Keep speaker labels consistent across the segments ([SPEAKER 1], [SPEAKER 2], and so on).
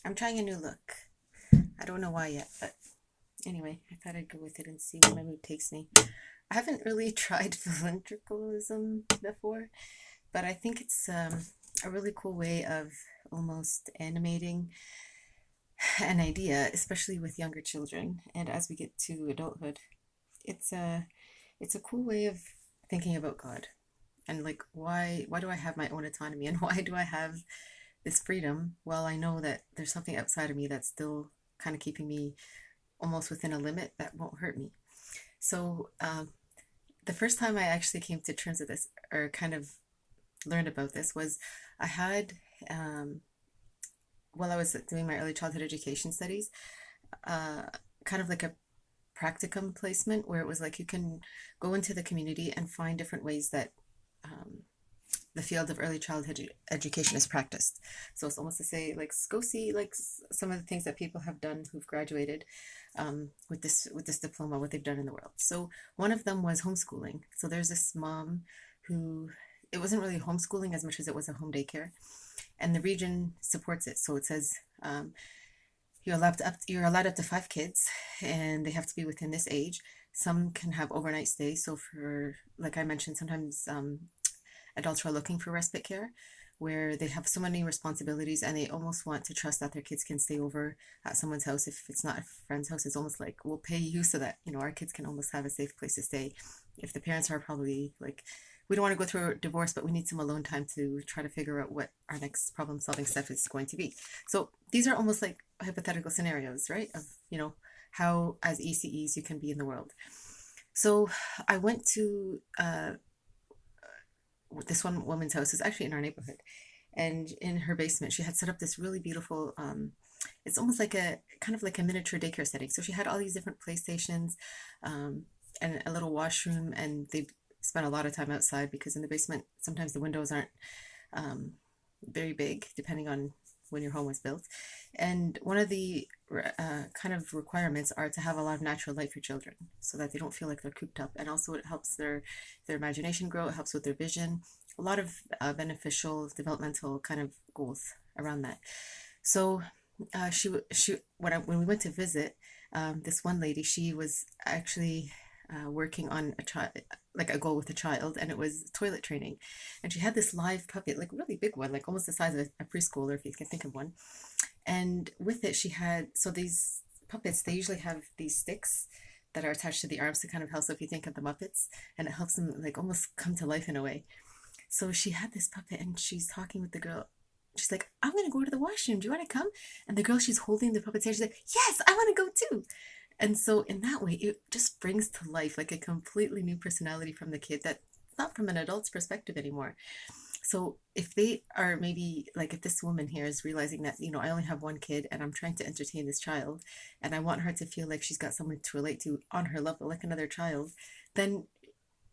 [SPEAKER 1] I'm trying a new look. I don't know why yet, but anyway, I thought I'd go with it and see where my mood takes me. I haven't really tried ventriloquism before, but I think it's a really cool way of almost animating an idea, especially with younger children. And as we get to adulthood, it's a cool way of thinking about God and like why do I have my own autonomy and why do I have this freedom? Well, I know that there's something outside of me that's still kind of keeping me almost within a limit that won't hurt me. So, the first time I actually came to terms with this or kind of learned about this was I had, um, while I was doing my early childhood education studies, uh, kind of like a practicum placement where it was like you can go into the community and find different ways that um, the field of early childhood education is practiced. So it's almost to say, like, go see like some of the things that people have done who've graduated with this diploma, what they've done in the world. So one of them was homeschooling. So there's this mom who it wasn't really homeschooling as much as it was a home daycare, and the region supports it. So it says you're allowed up to 5 kids, and they have to be within this age. Some can have overnight stays. So for like I mentioned, sometimes adults who are looking for respite care where they have so many responsibilities and they almost want to trust that their kids can stay over at someone's house. If it's not a friend's house, it's almost like we'll pay you so that our kids can almost have a safe place to stay. If the parents are probably like, we don't want to go through a divorce, but we need some alone time to try to figure out what our next problem solving step is going to be. So these are almost like hypothetical scenarios, right, of how as ECEs you can be in the world. So I went to this one woman's house. Is actually in our neighborhood, and in her basement she had set up this really beautiful it's almost like a kind of like a miniature daycare setting. So she had all these different playstations, um, and a little washroom, and they spent a lot of time outside because in the basement sometimes the windows aren't um, very big depending on when your home was built. And one of the kind of requirements are to have a lot of natural light for children so that they don't feel like they're cooped up. And also it helps their imagination grow. It helps with their vision. A lot of beneficial developmental kind of goals around that. So she when we went to visit, this one lady, she was actually working on a child, like a goal with a child, and it was toilet training. And she had this live puppet, like a really big one, like almost the size of a preschooler, if you can think of one. And with it, she had, so these puppets, they usually have these sticks that are attached to the arms to kind of help. So if you think of the Muppets, and it helps them like almost come to life in a way. So she had this puppet and she's talking with the girl. She's like, I'm going to go to the washroom. Do you want to come? And the girl she's holding the puppet's hand, she's like, yes, I want to go too. And so in that way, it just brings to life like a completely new personality from the kid that's not from an adult's perspective anymore. So if they are maybe like if this woman here is realizing that, I only have one kid and I'm trying to entertain this child and I want her to feel like she's got someone to relate to on her level, like another child, then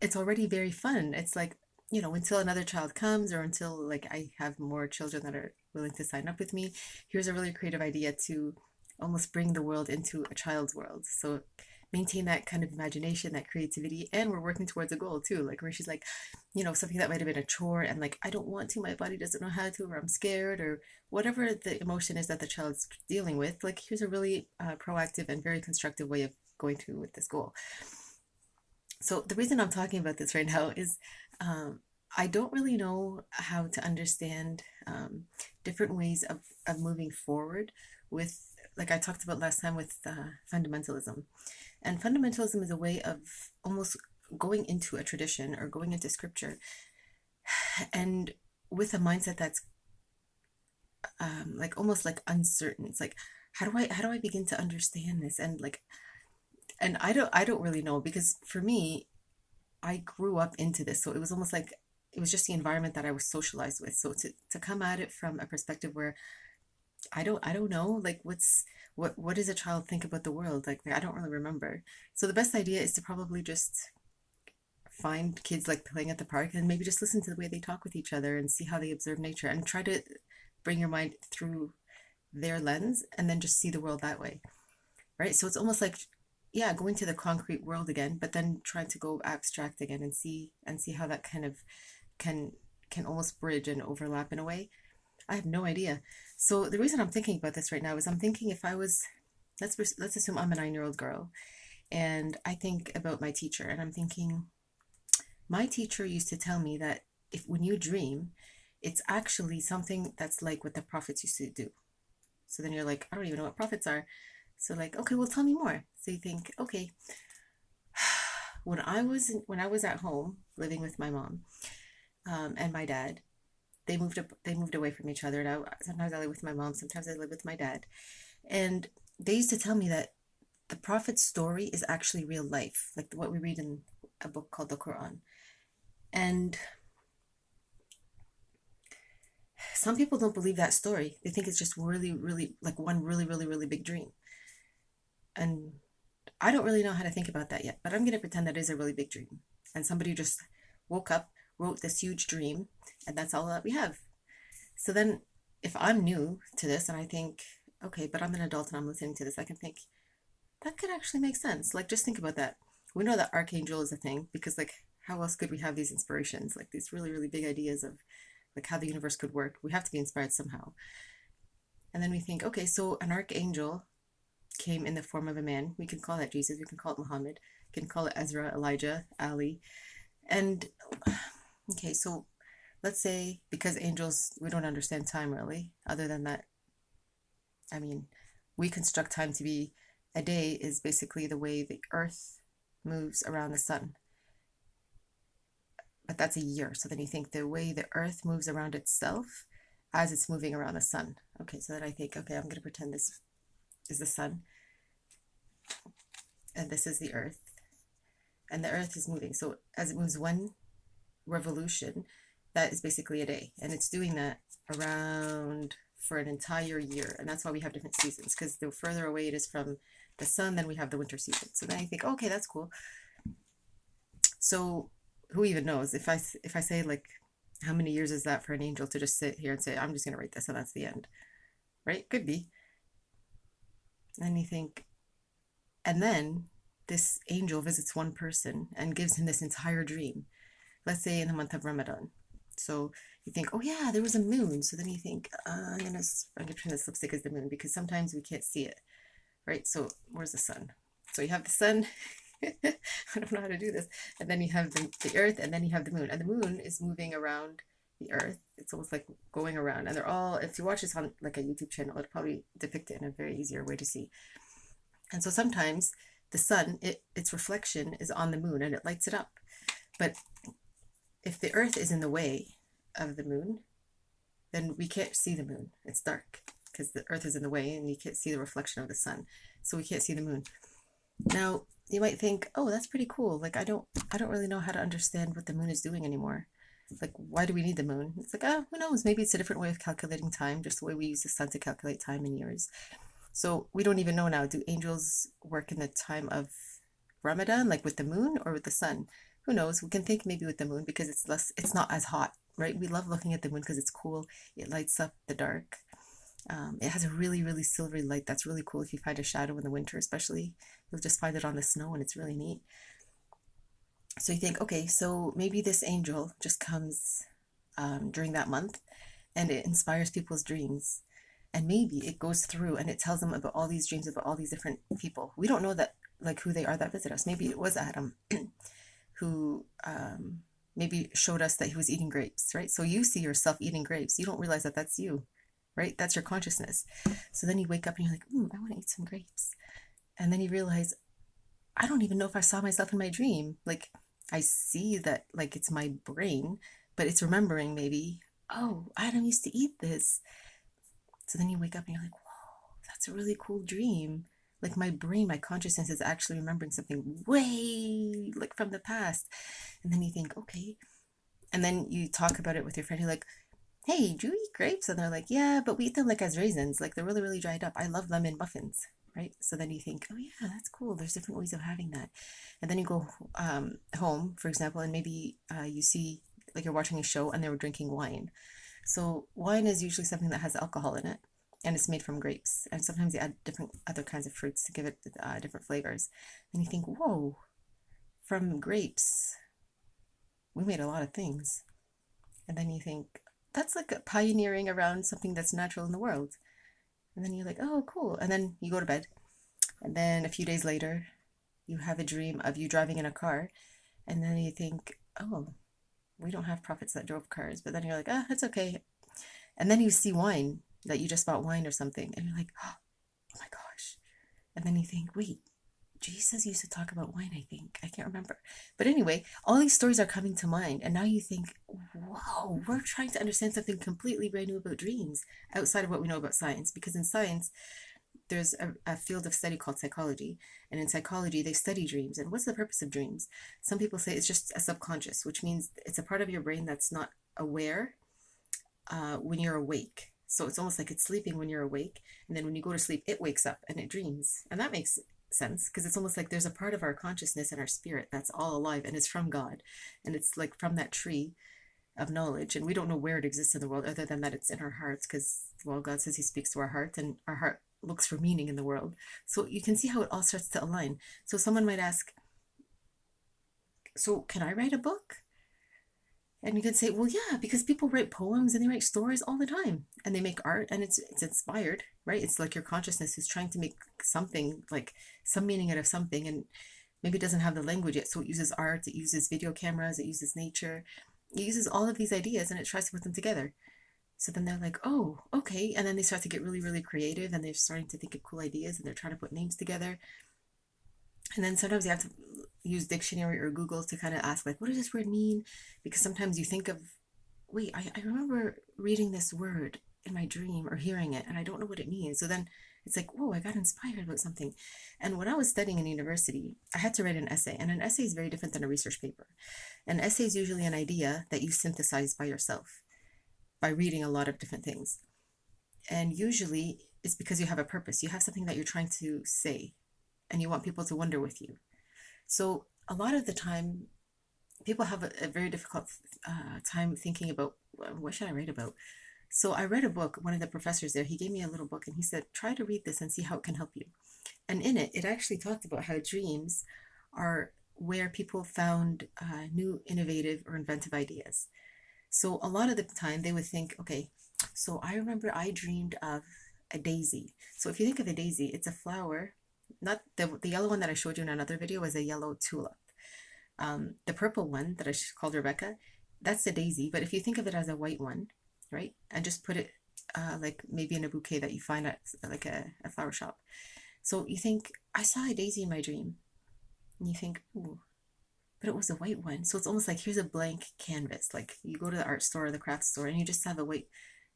[SPEAKER 1] it's already very fun. It's like, until another child comes or until like I have more children that are willing to sign up with me, here's a really creative idea to almost bring the world into a child's world. So maintain that kind of imagination, that creativity, and we're working towards a goal too. Like where she's like, something that might have been a chore and like I don't want to, my body doesn't know how to, or I'm scared, or whatever the emotion is that the child's dealing with. Like here's a really proactive and very constructive way of going through with this goal. So the reason I'm talking about this right now is I don't really know how to understand different ways of moving forward with, like I talked about last time, with fundamentalism. And fundamentalism is a way of almost going into a tradition or going into scripture and with a mindset that's like almost like uncertain. It's like, how do I begin to understand this? And like, and I don't really know, because for me, I grew up into this. So it was almost like it was just the environment that I was socialized with. So to come at it from a perspective where I don't know, like what does a child think about the world? Like I don't really remember. So the best idea is to probably just find kids like playing at the park and maybe just listen to the way they talk with each other and see how they observe nature and try to bring your mind through their lens and then just see the world that way. Right? So it's almost like, yeah, going to the concrete world again, but then trying to go abstract again and see how that kind of can almost bridge and overlap in a way. I have no idea. So the reason I'm thinking about this right now is I'm thinking if I was, let's assume I'm a 9-year-old girl, and I think about my teacher, and I'm thinking my teacher used to tell me that if when you dream, it's actually something that's like what the prophets used to do. So then you're like, I don't even know what prophets are. So like, okay, well, tell me more. So you think, okay, when I was at home living with my mom and my dad, they moved away from each other. Now sometimes I live with my mom, sometimes I live with my dad, and they used to tell me that the prophet's story is actually real life, like what we read in a book called the Quran. And some people don't believe that story. They think it's just really, really like one really, really, really big dream. And I don't really know how to think about that yet, but I'm going to pretend that is a really big dream. And somebody just woke up, wrote this huge dream, and that's all that we have. So then, if I'm new to this and I think, okay, but I'm an adult and I'm listening to this, I can think, that could actually make sense. Like, just think about that. We know that Archangel is a thing because, like, how else could we have these inspirations? Like, these really, really big ideas of like how the universe could work. We have to be inspired somehow. And then we think, okay, so an archangel came in the form of a man. We can call that Jesus. We can call it Muhammad. We can call it Ezra, Elijah, Ali. And okay, so let's say because angels, we don't understand time really, other than that, I mean, we construct time to be a day is basically the way the earth moves around the sun. But that's a year. So then you think the way the earth moves around itself as it's moving around the sun. Okay, so then I think, okay, I'm going to pretend this is the sun and this is the earth. And the earth is moving. So as it moves one revolution, that is basically a day. And it's doing that around for an entire year. And that's why we have different seasons, because the further away it is from the sun, then we have the winter season. So then I think, okay, that's cool. So who even knows if I say like how many years is that for an angel to just sit here and say I'm just going to write this and that's the end, right? Could be. And you think, and then this angel visits one person and gives him this entire dream, let's say in the month of Ramadan. So you think, oh yeah, there was a moon. So then you think, I'm gonna pretend this lipstick is the moon because sometimes we can't see it, right? So where's the sun? So you have the sun. I don't know how to do this. And then you have the earth, and then you have the moon. And the moon is moving around the earth. It's almost like going around. And they're all, if you watch this on like a YouTube channel, it'll probably depict it in a very easier way to see. And so sometimes the sun, its reflection is on the moon and it lights it up. But if the earth is in the way of the moon, then we can't see the moon. It's dark because the earth is in the way and you can't see the reflection of the sun. So we can't see the moon. Now, you might think, oh, that's pretty cool. Like I don't really know how to understand what the moon is doing anymore. Like, why do we need the moon? It's like, who knows? Maybe it's a different way of calculating time, just the way we use the sun to calculate time in years. So we don't even know now. Do angels work in the time of Ramadan, like with the moon or with the sun? Who knows? We can think maybe with the moon because it's not as hot, right? We love looking at the moon because it's cool. It lights up the dark. It has a really, really silvery light. That's really cool if you find a shadow in the winter, especially. You'll just find it on the snow and it's really neat. So you think, okay, so maybe this angel just comes during that month and it inspires people's dreams. And maybe it goes through and it tells them about all these dreams about all these different people. We don't know that, like, who they are that visit us. Maybe it was Adam who maybe showed us that he was eating grapes, right? So you see yourself eating grapes. You don't realize that that's you, right? That's your consciousness. So then you wake up and you're like, I want to eat some grapes. And then you realize, I don't even know if I saw myself in my dream. Like, I see that, like, it's my brain, but it's remembering maybe, oh, Adam used to eat this. So then you wake up and you're like, whoa, that's a really cool dream. Like, my brain, my consciousness is actually remembering something way, like, from the past. And then you think, okay. And then you talk about it with your friend. You're like, hey, do you eat grapes? And they're like, yeah, but we eat them like as raisins. Like, they're really, really dried up. I love lemon muffins, right? So then you think, oh yeah, that's cool. There's different ways of having that. And then you go home, for example, and maybe you see, like, you're watching a show and they were drinking wine. So wine is usually something that has alcohol in it, and it's made from grapes. And sometimes you add different other kinds of fruits to give it different flavors. And you think, whoa, from grapes, we made a lot of things. And then you think, that's like pioneering around something that's natural in the world. And then you're like, oh, cool. And then you go to bed. And then a few days later, you have a dream of you driving in a car. And then you think, oh, we don't have prophets that drove cars. But then you're like, ah, it's okay. And then you see wine, that you just bought wine or something. And you're like, oh my gosh. And then you think, wait, Jesus used to talk about wine, I think. I can't remember. But anyway, all these stories are coming to mind. And now you think, whoa, we're trying to understand something completely brand new about dreams outside of what we know about science. Because in science, there's a field of study called psychology. And in psychology, they study dreams. And what's the purpose of dreams? Some people say it's just a subconscious, which means it's a part of your brain that's not aware when you're awake. So it's almost like it's sleeping when you're awake. And then when you go to sleep, it wakes up and it dreams. And that makes sense because it's almost like there's a part of our consciousness and our spirit that's all alive and it's from God. And it's like from that tree of knowledge. And we don't know where it exists in the world other than that it's in our hearts because, well, God says He speaks to our heart and our heart looks for meaning in the world. So you can see how it all starts to align. So someone might ask, so can I write a book? And you can say, well, yeah, because people write poems and they write stories all the time and they make art and it's inspired, right? It's like your consciousness is trying to make something, like some meaning out of something, and maybe it doesn't have the language yet. So it uses art, it uses video cameras, it uses nature, it uses all of these ideas and it tries to put them together. So then they're like, oh, okay. And then they start to get really, really creative and they're starting to think of cool ideas and they're trying to put names together. And then sometimes you have to use dictionary or Google to kind of ask, like, what does this word mean? Because sometimes you think of, wait, I remember reading this word in my dream or hearing it, and I don't know what it means. So then it's like, whoa, I got inspired about something. And when I was studying in university, I had to write an essay, and an essay is very different than a research paper. An essay is usually an idea that you synthesize by yourself by reading a lot of different things. And usually it's because you have a purpose. You have something that you're trying to say, and you want people to wonder with you. So a lot of the time, people have a very difficult time thinking about what should I write about. So I read a book. One of the professors there, he gave me a little book, and he said, try to read this and see how it can help you. And in it, it actually talked about how dreams are where people found new, innovative, or inventive ideas. So a lot of the time, they would think, okay, so I remember I dreamed of a daisy. So if you think of a daisy, it's a flower. Not the yellow one that I showed you in another video was a yellow tulip. The purple one that I called Rebecca, that's a daisy. But if you think of it as a white one, right, and just put it like maybe in a bouquet that you find at like a flower shop. So you think, I saw a daisy in my dream. And you think, ooh, but it was a white one. So it's almost like here's a blank canvas. Like you go to the art store or the craft store and you just have a white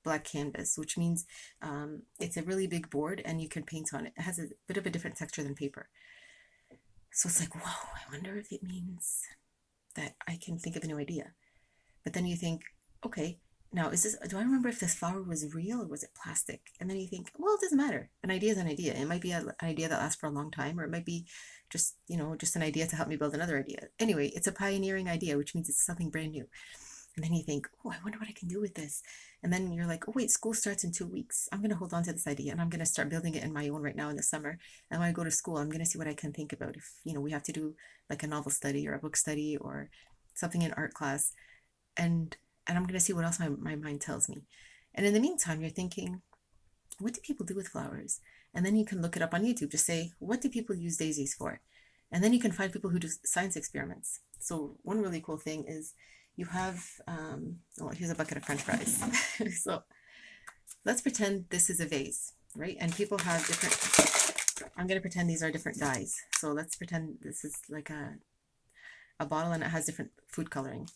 [SPEAKER 1] black canvas, which means it's a really big board and you can paint on it. It has a bit of a different texture than paper. So it's like, whoa, I wonder if it means that I can think of a new idea. But then you think, okay, now do I remember if this flower was real or was it plastic? And then you think, well, it doesn't matter. An idea is an idea. It might be an idea that lasts for a long time, or it might be just, just an idea to help me build another idea. Anyway, it's a pioneering idea, which means it's something brand new. And then you think, oh, I wonder what I can do with this. And then you're like, oh, wait, school starts in 2 weeks. I'm going to hold on to this idea and I'm going to start building it in my own right now in the summer. And when I go to school, I'm going to see what I can think about. If, we have to do like a novel study or a book study or something in art class. And I'm going to see what else my mind tells me. And in the meantime, you're thinking, what do people do with flowers? And then you can look it up on YouTube. Just say, what do people use daisies for? And then you can find people who do science experiments. So one really cool thing is you have, here's a bucket of French fries. So let's pretend this is a vase, right? And people have different, I'm going to pretend these are different dyes. So let's pretend this is like a bottle and it has different food coloring.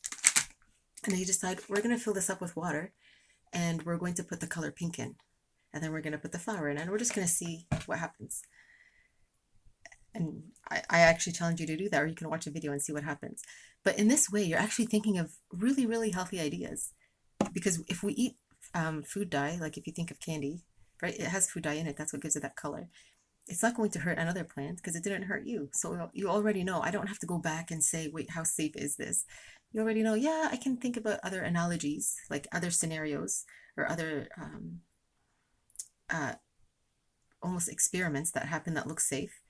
[SPEAKER 1] And then you decide, we're going to fill this up with water and we're going to put the color pink in. And then we're going to put the flower in and we're just going to see what happens. And I actually challenge you to do that, or you can watch a video and see what happens. But in this way, you're actually thinking of really, really healthy ideas. Because if we eat food dye, like if you think of candy, right, it has food dye in it. That's what gives it that color. It's not going to hurt another plant because it didn't hurt you. So you already know. I don't have to go back and say, wait, how safe is this? You already know, yeah, I can think about other analogies, like other scenarios or other almost experiments that happen that look safe.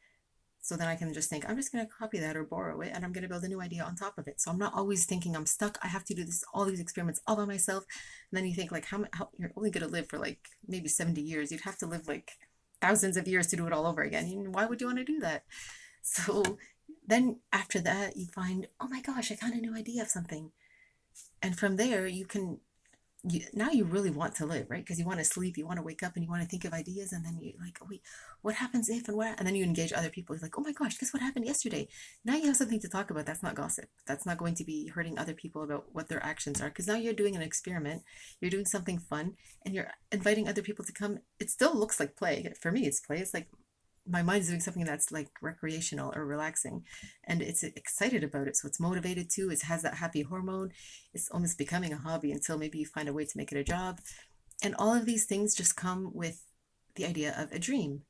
[SPEAKER 1] So then I can just think, I'm just going to copy that or borrow it and I'm going to build a new idea on top of it. So I'm not always thinking I'm stuck. I have to do this, all these experiments all by myself. And then you think like, how you're only going to live for like maybe 70 years. You'd have to live like thousands of years to do it all over again. And why would you want to do that? So then after that, you find, oh my gosh, I found a new idea of something. And from there, now you really want to live, right? Because you want to sleep, you want to wake up, and you want to think of ideas, and then you like, oh, wait, what happens if and where? And then you engage other people. You're like, oh my gosh, guess what happened yesterday? Now you have something to talk about. That's not gossip. That's not going to be hurting other people about what their actions are. Because now you're doing an experiment, you're doing something fun, and you're inviting other people to come. It still looks like play. For me, it's play. It's like my mind's doing something that's like recreational or relaxing, and it's excited about it, so it's motivated too. It has that happy hormone. It's almost becoming a hobby until maybe you find a way to make it a job. And all of these things just come with the idea of a dream.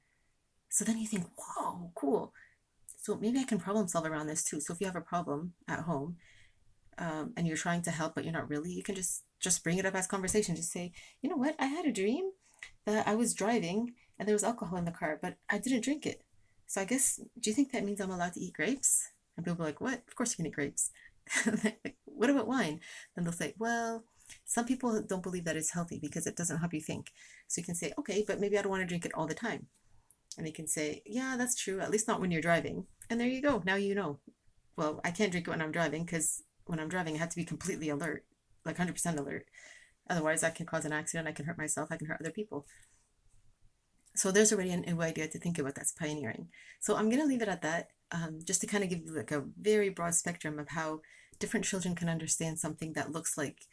[SPEAKER 1] So then you think, whoa, cool, so maybe I can problem solve around this too. So if you have a problem at home, and you're trying to help but you're not really, you can just bring it up as conversation. Just say, you know what, I had a dream that I was driving and there was alcohol in the car, but I didn't drink it. So I guess, do you think that means I'm allowed to eat grapes? And people are like, what? Of course you can eat grapes. Like, what about wine? Then they'll say, well, some people don't believe that it's healthy because it doesn't help you think. So you can say, okay, but maybe I don't want to drink it all the time. And they can say, yeah, that's true, at least not when you're driving. And there you go. Now you know. Well, I can't drink it when I'm driving because when I'm driving, I have to be completely alert, like 100% alert. Otherwise, I can cause an accident. I can hurt myself. I can hurt other people. So there's already a new idea to think about that's pioneering. So I'm going to leave it at that, just to kind of give you like a very broad spectrum of how different children can understand something that looks like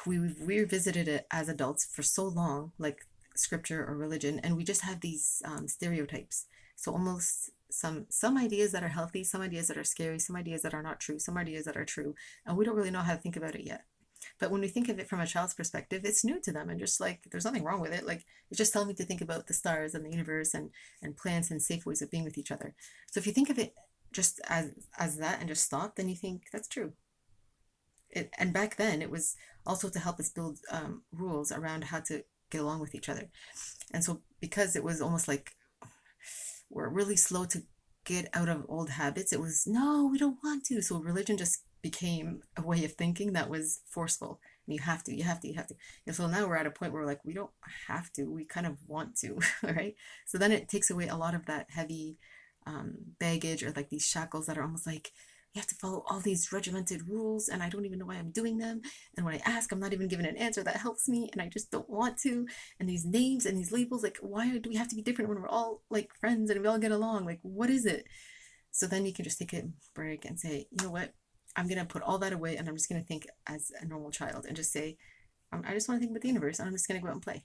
[SPEAKER 1] we've revisited it as adults for so long, like scripture or religion, and we just have these stereotypes. So almost some ideas that are healthy, some ideas that are scary, some ideas that are not true, some ideas that are true, and we don't really know how to think about it yet. But when we think of it from a child's perspective, it's new to them, and just like there's nothing wrong with it. Like it's just telling me to think about the stars and the universe and plants and safe ways of being with each other. So if you think of it just as that and just stop, then you think that's true. And back then, it was also to help us build rules around how to get along with each other. And so because it was almost like we're really slow to get out of old habits, it was no, we don't want to. So religion just became a way of thinking that was forceful. And you have to, you have to, you have to. And so now we're at a point where we're like, we don't have to, we kind of want to, right? So then it takes away a lot of that heavy baggage or like these shackles that are almost like you have to follow all these regimented rules and I don't even know why I'm doing them. And when I ask, I'm not even given an answer that helps me and I just don't want to. And these names and these labels, like, why do we have to be different when we're all like friends and we all get along? Like, what is it? So then you can just take a break and say, you know what? I'm going to put all that away and I'm just going to think as a normal child and just say, I just want to think about the universe and I'm just going to go out and play.